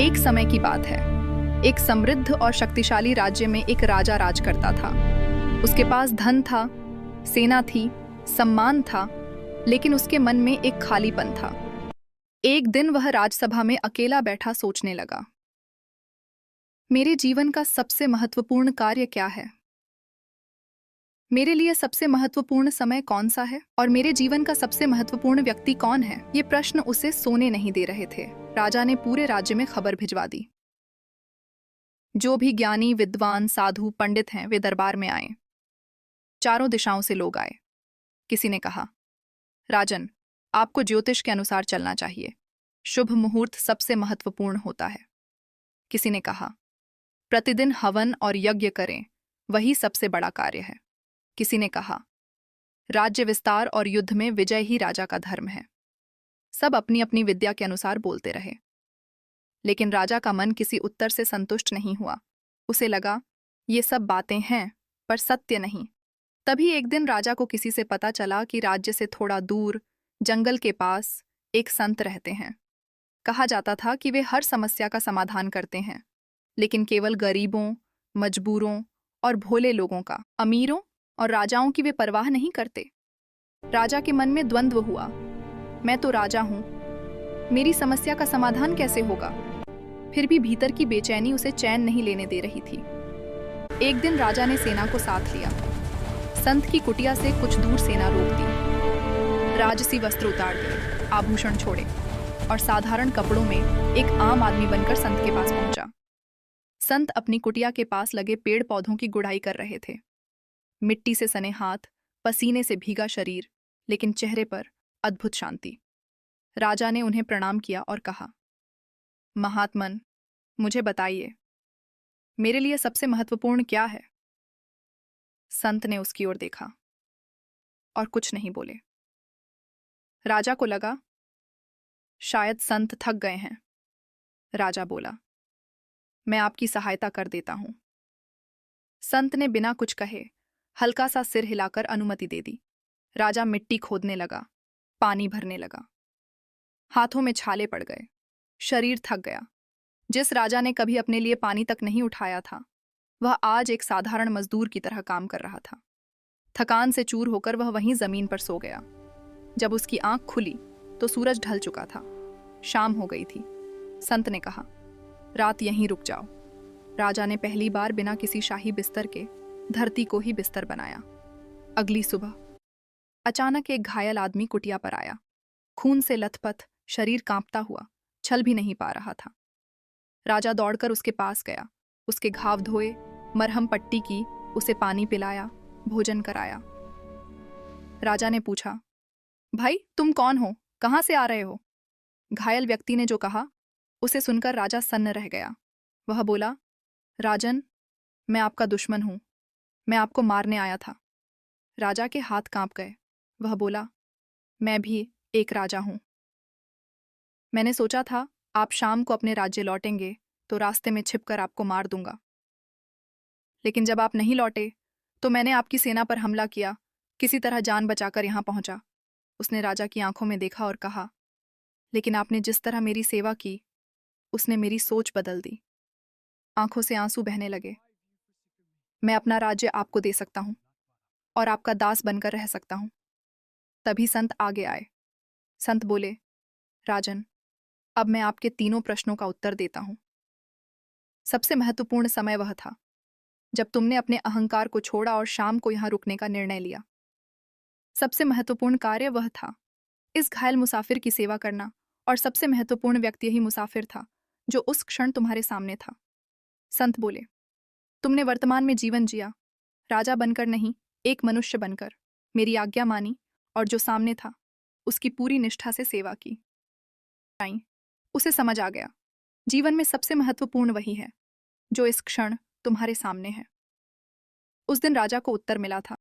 एक समय की बात है। एक समृद्ध और शक्तिशाली राज्य में एक राजा राज करता था। उसके पास धन था, सेना थी, सम्मान था, लेकिन उसके मन में एक खालीपन था। एक दिन वह राजसभा में अकेला बैठा सोचने लगा, मेरे जीवन का सबसे महत्वपूर्ण कार्य क्या है? मेरे लिए सबसे महत्वपूर्ण समय कौन सा है? और मेरे जीवन का सबसे महत्वपूर्ण व्यक्ति कौन है? ये प्रश्न उसे सोने नहीं दे रहे थे। राजा ने पूरे राज्य में खबर भिजवा दी। जो भी ज्ञानी, विद्वान, साधु, पंडित हैं, वे दरबार में आए। चारों दिशाओं से लोग आए। किसी ने कहा, राजन, आपको ज्योतिष के अनुसार चलना चाहिए। शुभ मुहूर्त सबसे महत्वपूर्ण होता है। किसी ने कहा, प्रतिदिन हवन और यज्ञ करें, वही सबसे बड़ा कार्य है। किसी ने कहा, राज्य विस्तार और युद्ध में विजय ही राजा का धर्म है। सब अपनी अपनी विद्या के अनुसार बोलते रहे, लेकिन राजा का मन किसी उत्तर से संतुष्ट नहीं हुआ। उसे लगा, ये सब बातें हैं, पर सत्य नहीं। तभी एक दिन राजा को किसी से पता चला कि राज्य से थोड़ा दूर, जंगल के पास, एक संत रहते हैं। कहा जाता था कि वे हर समस्या का समाधान करते हैं, लेकिन केवल गरीबों, मजबूरों और भोले लोगों का। अमीरों और राजाओं की वे परवाह नहीं करते। राजा के मन में द्वंद्व हुआ, मैं तो राजा हूं, मेरी समस्या का समाधान कैसे होगा? फिर भी भीतर की बेचैनी उसे चैन नहीं लेने दे रही थी। एक दिन राजा ने सेना को साथ लिया। संत की कुटिया से कुछ दूर सेना रोक दी। राजसी वस्त्र उतार दिए, आभूषण छोड़े और साधारण कपड़ों में एक आम आदमी बनकर संत के पास पहुंचा। संत अपनी कुटिया के पास लगे पेड़ पौधों की गुड़ाई कर रहे थे। मिट्टी से सने हाथ, पसीने से भीगा शरीर, लेकिन चेहरे पर अद्भुत शांति। राजा ने उन्हें प्रणाम किया और कहा, महात्मन, मुझे बताइए, मेरे लिए सबसे महत्वपूर्ण क्या है? संत ने उसकी ओर देखा और कुछ नहीं बोले। राजा को लगा, शायद संत थक गए हैं। राजा बोला, मैं आपकी सहायता कर देता हूं। संत ने बिना कुछ कहे हल्का सा सिर हिलाकर अनुमति दे दी। राजा मिट्टी खोदने लगा, पानी भरने लगा। हाथों में छाले पड़ गए, शरीर थक गया। जिस राजा ने कभी अपने लिए पानी तक नहीं उठाया था, वह आज एक साधारण मजदूर की तरह काम कर रहा था। थकान से चूर होकर वह वहीं जमीन पर सो गया। जब उसकी आंख खुली तो सूरज ढल चुका था, शाम हो गई थी। संत ने कहा, रात यहीं रुक जाओ। राजा ने पहली बार बिना किसी शाही बिस्तर के धरती को ही बिस्तर बनाया। अगली सुबह अचानक एक घायल आदमी कुटिया पर आया। खून से लथपथ, शरीर कांपता हुआ, चल भी नहीं पा रहा था। राजा दौड़कर उसके पास गया, उसके घाव धोए, मरहम पट्टी की, उसे पानी पिलाया, भोजन कराया। राजा ने पूछा, भाई तुम कौन हो, कहां से आ रहे हो? घायल व्यक्ति ने जो कहा, उसे सुनकर राजा सन्न रह गया। वह बोला, राजन, मैं आपका दुश्मन हूं, मैं आपको मारने आया था। राजा के हाथ कांप गए। वह बोला, मैं भी एक राजा हूं। मैंने सोचा था आप शाम को अपने राज्य लौटेंगे तो रास्ते में छिपकर आपको मार दूंगा, लेकिन जब आप नहीं लौटे तो मैंने आपकी सेना पर हमला किया, किसी तरह जान बचाकर यहां पहुंचा। उसने राजा की आंखों में देखा और कहा, लेकिन आपने जिस तरह मेरी सेवा की, उसने मेरी सोच बदल दी। आंखों से आंसू बहने लगे। मैं अपना राज्य आपको दे सकता हूं और आपका दास बनकर रह सकता हूं। तभी संत आगे आए। संत बोले, राजन, अब मैं आपके तीनों प्रश्नों का उत्तर देता हूं। सबसे महत्वपूर्ण समय वह था जब तुमने अपने अहंकार को छोड़ा और शाम को यहां रुकने का निर्णय लिया। सबसे महत्वपूर्ण कार्य वह था इस घायल मुसाफिर की सेवा करना, और सबसे महत्वपूर्ण व्यक्ति यही मुसाफिर था जो उस क्षण तुम्हारे सामने था। संत बोले, तुमने वर्तमान में जीवन जिया, राजा बनकर नहीं, एक मनुष्य बनकर मेरी आज्ञा मानी और जो सामने था उसकी पूरी निष्ठा से सेवा की। उसे समझ आ गया, जीवन में सबसे महत्वपूर्ण वही है जो इस क्षण तुम्हारे सामने है। उस दिन राजा को उत्तर मिला था।